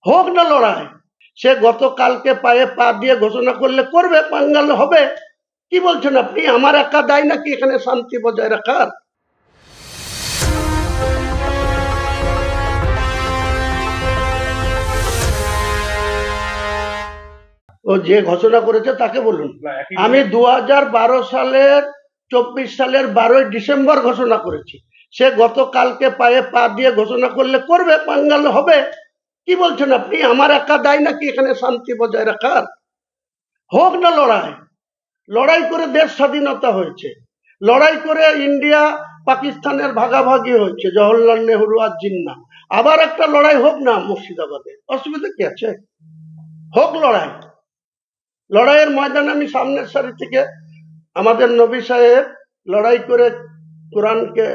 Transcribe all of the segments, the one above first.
হোক না লড়াই। সে গতকালকে পায়ে পা দিয়ে ঘোষণা করলে করবে, পাঙ্গাল হবে। কি বলছেন আপনি? আমার একা দায় নাকি এখানে শান্তি বজায় রাখার? ও যে ঘোষণা করেছে তাকে বলুন। আমি 2012 সালের 24 সালের 12ই ডিসেম্বর ঘোষণা করেছি। সে গতকালকে পায়ে পা দিয়ে ঘোষণা করলে করবে, পাঙ্গাল হবে। কি বলছেন আপনি? আমার একা দায় নাকি এখানে শান্তি বজায় রাখার? হোক না লড়াই। লড়াই করে দেশ স্বাধীনতা হয়েছে, লড়াই করে ইন্ডিয়া পাকিস্তানের ভাগাভাগি হয়েছে, জওহরলাল নেহরু আর জিন্না। আবার একটা লড়াই হোক না মুর্শিদাবাদে, অসুবিধা কি আছে? হোক লড়াই। লড়াইয়ের ময়দানে আমি সামনের সারি থেকে, আমাদের নবী সাহেব লড়াই করে কোরআনকে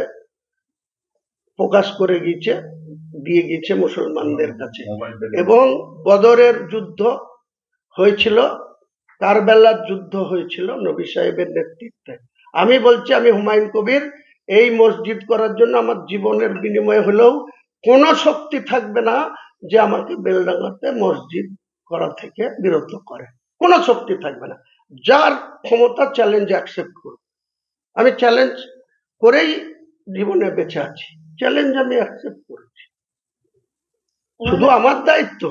প্রকাশ করে গিয়েছে, দিয়ে গিয়েছে মুসলমানদের কাছে। এবং বদরের যুদ্ধ হয়েছিল, কারবালার যুদ্ধ হয়েছিল নবী সাহেবের নেতৃত্বে। আমি বলছি, আমি হুমায়ুন কবির, এই মসজিদ করার জন্য আমার জীবনের বিনিময়ে হলেও কোনো শক্তি থাকবে না যে আমাকে বেলডাঙ্গাতে মসজিদ করা থেকে বিরত করে। কোনো শক্তি থাকবে না। যার ক্ষমতা চ্যালেঞ্জ অ্যাকসেপ্ট করব। আমি চ্যালেঞ্জ করেই জীবনে বেঁচে আছি, চ্যালেঞ্জ আমি অ্যাকসেপ্ট করেছি। শুধু আমার দায়িত্ব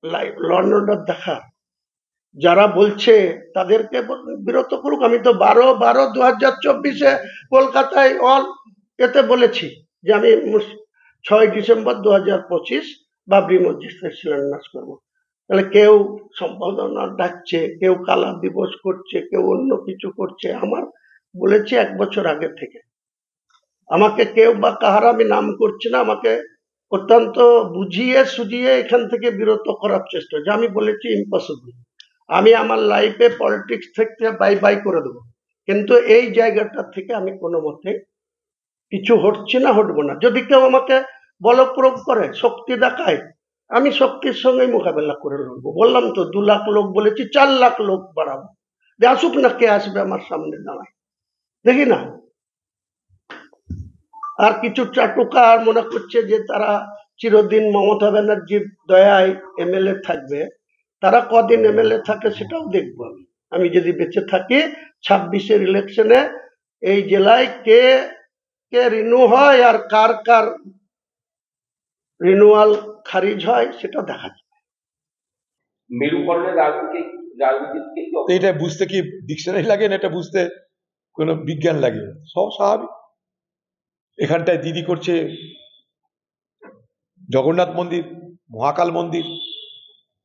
ল অ্যান্ড অর্ডার দেখা। যারা বলছে তাদেরকে বিরত করুক। আমি তো 12/12/2024 কলকাতায় অল এতে বলেছি যে আমি 6 ডিসেম্বর 2025 বাবরি মসজিদের শিলান্যাস করবো। তাহলে কেউ সম্পাদনা ডাকছে, কেউ কালা দিবস করছে, কেউ অন্য কিছু করছে। আমার বলেছি 1 বছর আগে থেকে। আমাকে কেউ বা কাহারা, আমি নাম করছি না, আমাকে অত্যন্ত বুঝিয়ে সুঝিয়ে এখান থেকে বিরত করার চেষ্টা, যে আমি বলেছি ইম্পসিবল। আমি আমার লাইফে পলিটিক্স থেকে বাই বাই করে দেবো, কিন্তু এই জায়গাটা থেকে আমি কোনো মতে কিছু হটছি না, হটবো না। যদি কেউ আমাকে বল প্রয়োগ করে, শক্তি দেখায়, আমি শক্তির সঙ্গে মোকাবেলা করে লড়বো। বললাম তো 2 লাখ লোক বলেছি, 4 লাখ লোক বাড়াবো। যে আসুক না, কে আসবে আমার সামনে দাঁড়ায় দেখি না। আর কিছু চাটুকা মনে করছে যে তারা চিরদিন মমতা ব্যানার্জির দয়ায় এমএলএ থাকবে। তারা কদিন এমএলএ থাকে সেটাও দেখবো আমি। আমি যদি বেঁচে থাকি 26-এর ইলেকশনে এই জেলায় কে কে রিনিউ হয় আর কার কার রিনিউয়াল খারিজ হয় সেটা দেখা যাবে। মেরুকরণের রাজনীতি এটা বুঝতে কি ডিকশনারি লাগে না, এটা বুঝতে কোনো বিজ্ঞান লাগে? সব স্বাভাবিক। এখানটায় দিদি করছে জগন্নাথ মন্দির, মহাকাল মন্দির,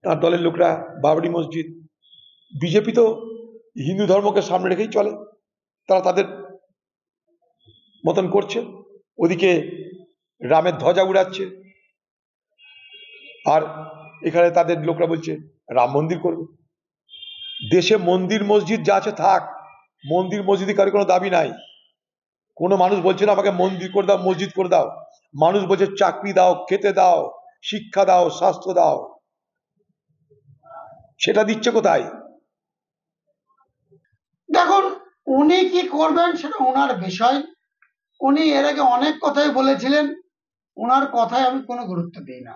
তার দলের লোকরা বাবরি মসজিদ। বিজেপি তো হিন্দু ধর্মকে সামনে রেখেই চলে, তারা তাদের মতন করছে। ওদিকে রামের ধ্বজা উড়াচ্ছে, আর এখানে তাদের লোকরা বলছে রাম মন্দির করবে। দেশে মন্দির মসজিদ যা আছে থাক, মন্দির মসজিদে কারো কোনো দাবি নাই। কোনো মানুষ বলছে না আমাকে মন্দির করে দাও, মসজিদ করে দাও। মানুষ বলছে চাকরি দাও, খেতে দাও, শিক্ষা দাও, স্বাস্থ্য দাও। সেটা দিচ্ছে কোথায়? দেখুন, উনি কি করবেন সেটা ওনার বিষয়। উনি এর আগে অনেক কথাই বলেছিলেন, ওনার কথায় আমি কোনো গুরুত্ব দিই না।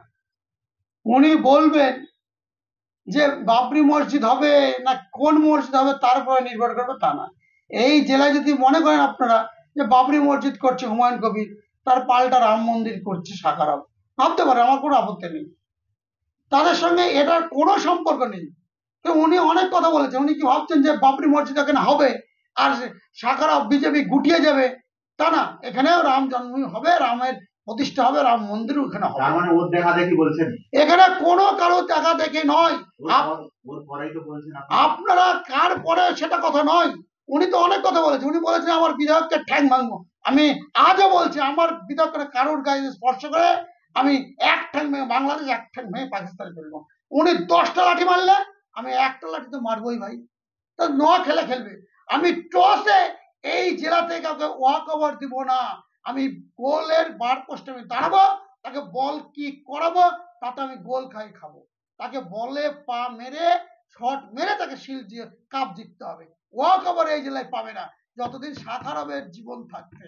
উনি বলবেন যে বাবরি মসজিদ হবে না কোন মসজিদ হবে তার উপরে নির্ভর করবে তা না। এই জেলায় যদি মনে করেন আপনারা যে বাবরি মসজিদ করছে হুমায়ুন কবির, তার পাল্টা রাম মন্দির করছে সাকারাব, ভাবতে পারে, আমার কোনো আপত্তি নেই। তাদের সঙ্গে এটার কোনো সম্পর্ক নেই। তো উনি অনেক কথা বলেছেন। উনি কি ভাবছেন যে বাবরি মসজিদ এখানে হবে আর সাকারাব বিজেপি গুটিয়ে যাবে? তা না, এখানেও রাম জন্মভূমি হবে, রামের প্রতিষ্ঠা হবে, রাম মন্দিরও এখানে হবে। তার মানে ওর দেখা দেখি বলছেন? এখানে কোনো কারো দেখা দেখি নয়। আপনারা কার পরে সেটা কথা নয়। উনি তো অনেক কথা বলেছেন। উনি বলেছেন আমার বিধায়ককে ঠ্যাং ভাঙবো। আমি আজও বলছি আমার বিধায়ককে কারোর গায়ে স্পর্শ করে আমি এক ঠ্যাং ভেঙে বাংলাদেশ, এক ঠ্যাং ভেঙে পাকিস্তানে ফেলবো। উনি 10টা লাঠি মারলে আমি একটা লাঠি তো মারবোই ভাই। তো নোয়া খেলে খেলবে। আমি টসে এই জেলাতে কাউকে ওয়াক ওভার দিব না। আমি গোলের বার পোস্টে আমি দাঁড়াবো, তাকে বল কি করাবো তাতে আমি গোল খাবো। তাকে বলে পা মেরে শট মেরে তাকে শিল দিয়ে কাপ জিততে হবে। ওয়াক ওভার এই জেলায় পাবে না যতদিন সাকারাবের জীবন থাকবে।